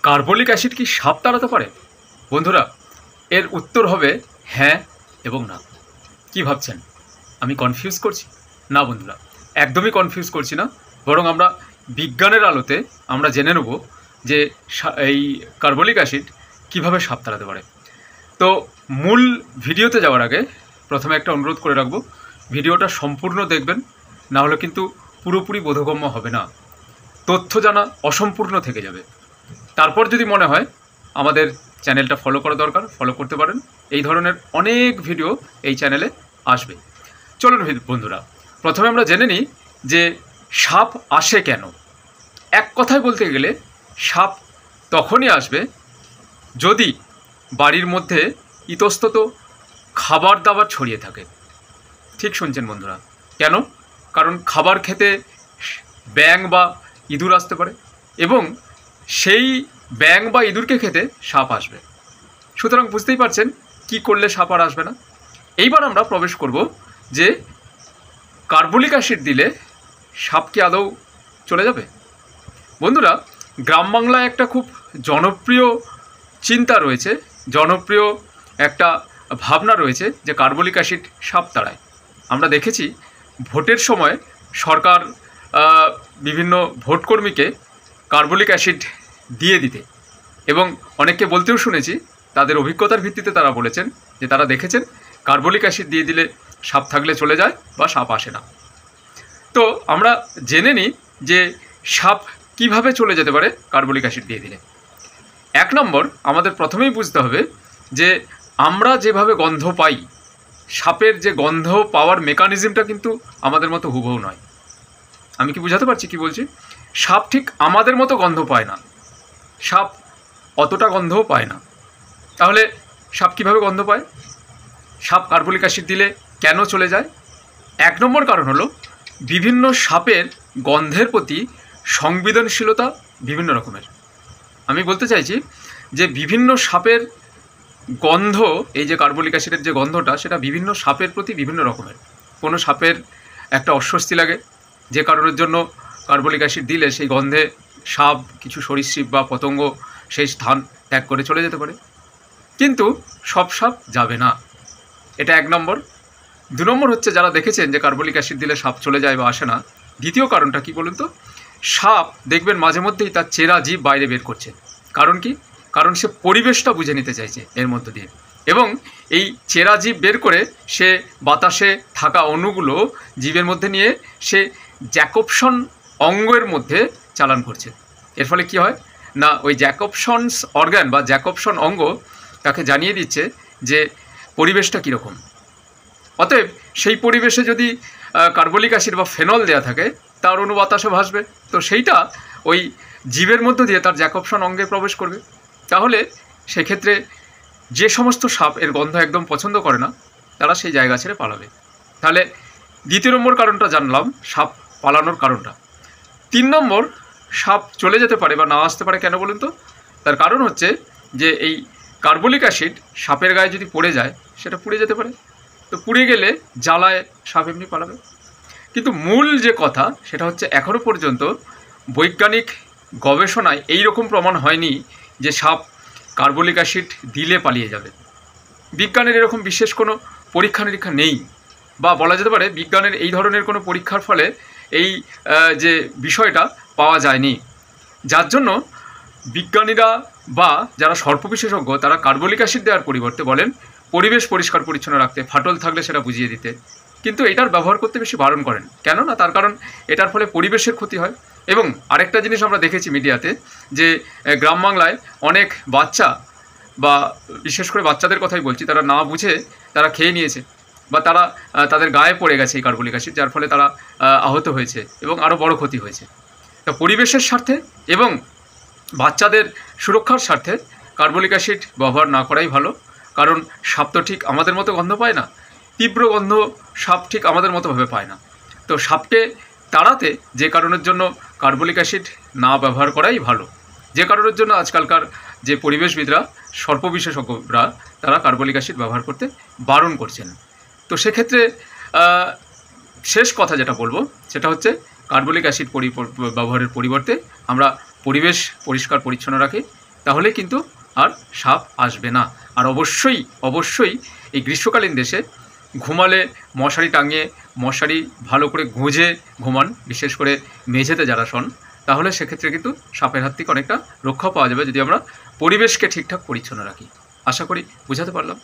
Carbolic acid কি সাপ তাড়াতে পারে? বন্ধুরা, এর উত্তর হবে হ্যাঁ এবং না। কি ভাবছেন আমি কনফিউজ করছি? না বন্ধুরা, একদমই কনফিউজ করছি না। বরং আমরা বিজ্ঞানের আলোতে আমরা জেনে নেব যে এই কার্বলিক অ্যাসিড কীভাবে সাপ তাড়াতে পারে। তো মূল ভিডিওতে যাওয়ার আগে প্রথমে একটা অনুরোধ করে রাখবো, ভিডিওটা সম্পূর্ণ দেখবেন, না হলে কিন্তু পুরোপুরি বোধগম্য হবে না, তথ্য জানা অসম্পূর্ণ থেকে যাবে। তারপর যদি মনে হয় আমাদের চ্যানেলটা ফলো করা দরকার, ফলো করতে পারেন। এই ধরনের অনেক ভিডিও এই চ্যানেলে আসবে। চলুন বন্ধুরা, প্রথমে আমরা জেনে নিই যে সাপ আসে কেন। এক কথায় বলতে গেলে সাপ তখনই আসবে যদি বাড়ির মধ্যে ইতস্তত খাবার দাবার ছড়িয়ে থাকে। ঠিক শুনছেন বন্ধুরা, কেন? কারণ খাবার খেতে ব্যাঙ বা ইঁদুর আসতে পারে এবং সেই ব্যাঙ বা ইঁদুরকে খেতে সাপ আসবে। সুতরাং বুঝতেই পারছেন কি করলে সাপ আর আসবে না। এইবার আমরা প্রবেশ করব যে কার্বলিক অ্যাসিড দিলে সাপ কি আদৌ চলে যাবে? বন্ধুরা, গ্রাম বাংলায় একটা খুব জনপ্রিয় চিন্তা রয়েছে, জনপ্রিয় একটা ভাবনা রয়েছে যে কার্বলিক অ্যাসিড সাপ তাড়ায়। আমরা দেখেছি ভোটের সময় সরকার বিভিন্ন ভোটকর্মীকে কার্বলিক অ্যাসিড দিয়ে দিতে, এবং অনেককে বলতেও শুনেছি তাদের অভিজ্ঞতার ভিত্তিতে তারা বলেছেন যে তারা দেখেছেন কার্বলিক অ্যাসিড দিয়ে দিলে সাপ থাকলে চলে যায় বা সাপ আসে না। তো আমরা জেনে নিই যে সাপ কিভাবে চলে যেতে পারে কার্বলিক অ্যাসিড দিয়ে দিলে। এক নম্বর, আমাদের প্রথমেই বুঝতে হবে যে আমরা যেভাবে গন্ধ পাই, সাপের যে গন্ধ পাওয়ার মেকানিজমটা কিন্তু আমাদের মতো হুবহু নয়। আমি কি বুঝাতে পারছি কি বলছি? সাপ ঠিক আমাদের মতো গন্ধ পায় না, সাপ অতটা গন্ধও পায় না। তাহলে সাপ কীভাবে গন্ধ পায়? সাপ কার্বলিক অ্যাসিড দিলে কেন চলে যায়? এক নম্বর কারণ হলো বিভিন্ন সাপের গন্ধের প্রতি সংবেদনশীলতা বিভিন্ন রকমের। আমি বলতে চাইছি যে বিভিন্ন সাপের গন্ধ, এই যে কার্বলিক অ্যাসিডের যে গন্ধটা, সেটা বিভিন্ন সাপের প্রতি বিভিন্ন রকমের। কোনো সাপের একটা অস্বস্তি লাগে, যে কারণের জন্য কার্বলিক অ্যাসিড দিলে সেই গন্ধে সাপ, কিছু সরীসৃপ বা পতঙ্গ সেই স্থান ত্যাগ করে চলে যেতে পারে, কিন্তু সব সাপ যাবে না। এটা এক নম্বর। দু নম্বর হচ্ছে, যারা দেখেছেন যে কার্বলিক অ্যাসিড দিলে সাপ চলে যায় বা আসে না, দ্বিতীয় কারণটা কি বলুন তো? সাপ দেখবেন মাঝে মধ্যেই তার চেরা জীব বাইরে বের করছে। কারণ কি? কারণ সে পরিবেশটা বুঝে নিতে চাইছে এর মধ্য দিয়ে, এবং এই চেরা জীব বের করে সে বাতাসে থাকা অণুগুলো জীবের মধ্যে নিয়ে সে জ্যাকবসন অঙ্গের মধ্যে চালান করছে। এর ফলে কি হয় না, ওই জ্যাকবসনস অর্গান বা জ্যাকবসন অঙ্গ তাকে জানিয়ে দিচ্ছে যে পরিবেশটা কীরকম। অতএব সেই পরিবেশে যদি কার্বলিক অ্যাসিড বা ফেনল দেওয়া থাকে, তার অণু বাতাসে ভাসবে, তো সেইটা ওই জীবের মধ্য দিয়ে তার জ্যাকবসন অঙ্গে প্রবেশ করবে। তাহলে সেক্ষেত্রে যে সমস্ত সাপ এর গন্ধ একদম পছন্দ করে না, তারা সেই জায়গা ছেড়ে পালাবে। তাহলে দ্বিতীয় নম্বর কারণটা জানলাম, সাপ পালানোর কারণটা। তিন নম্বর, সাপ চলে যেতে পারে বা না আসতে পারে কেন বলুন তো? তার কারণ হচ্ছে যে এই কার্বলিক অ্যাসিড সাপের গায়ে যদি পড়ে যায়, সেটা পুড়ে যেতে পারে। তো পুড়ে গেলে জ্বালায় সাপ এমনি পালাবে। কিন্তু মূল যে কথা, সেটা হচ্ছে এখনও পর্যন্ত বৈজ্ঞানিক গবেষণায় এই রকম প্রমাণ হয়নি যে সাপ কার্বলিক অ্যাসিড দিলে পালিয়ে যাবে। বিজ্ঞানের এরকম বিশেষ কোনো পরীক্ষা নিরীক্ষা নেই, বা বলা যেতে পারে বিজ্ঞানের এই ধরনের কোনো পরীক্ষার ফলে এই যে বিষয়টা পাওয়া যায়নি। যার জন্য বিজ্ঞানীরা বা যারা সর্প বিশেষজ্ঞ, তারা কার্বলিক অ্যাসিড দেওয়ার পরিবর্তে বলেন পরিবেশ পরিষ্কার পরিচ্ছন্ন রাখতে, ফাটল থাকলে সেটা বুঝিয়ে দিতে। কিন্তু এটার ব্যবহার করতে বেশি বারণ করেন কেন? না, তার কারণ এটার ফলে পরিবেশের ক্ষতি হয়। এবং আরেকটা জিনিস আমরা দেখেছি মিডিয়াতে, যে গ্রাম বাংলায় অনেক বাচ্চা, বা বিশেষ করে বাচ্চাদের কথাই বলছি, তারা না বুঝে তারা খেয়ে নিয়েছে, বা তারা তাদের গায়ে পড়ে গেছে এই কার্বলিক অ্যাসিড, যার ফলে তারা আহত হয়েছে এবং আরও বড় ক্ষতি হয়েছে। তো পরিবেশের স্বার্থে এবং বাচ্চাদের সুরক্ষার স্বার্থে কার্বলিক অ্যাসিড ব্যবহার না করাই ভালো। কারণ সাপ তো ঠিক আমাদের মতো গন্ধ পায় না, তীব্র গন্ধ সাপ ঠিক আমাদের মতোভাবে পায় না। তো সাপকে তাড়াতে যে কারণের জন্য কার্বলিক অ্যাসিড না ব্যবহার করাই ভালো, যে কারণের জন্য আজকালকার যে পরিবেশবিদরা, সর্প বিশেষজ্ঞরা, তারা কার্বলিক অ্যাসিড ব্যবহার করতে বারণ করছেন। তো সেক্ষেত্রে শেষ কথা যেটা বলবো, সেটা হচ্ছে কার্বলিক অ্যাসিড ব্যবহারের পরিবর্তে আমরা পরিবেশ পরিষ্কার পরিচ্ছন্ন রাখি, তাহলে কিন্তু আর সাপ আসবে না। আর অবশ্যই অবশ্যই এই গ্রীষ্মকালীন দেশে ঘুমালে মশারি টাঙিয়ে, মশারি ভালো করে গুঁজে ঘুমান, বিশেষ করে মেঝেতে যারা শোন, তাহলে সেক্ষেত্রে কিন্তু সাপের হাত থেকে অনেকটা রক্ষা পাওয়া যাবে যদি আমরা পরিবেশকে ঠিকঠাক পরিচ্ছন্ন রাখি। আশা করি বুঝাতে পারলাম।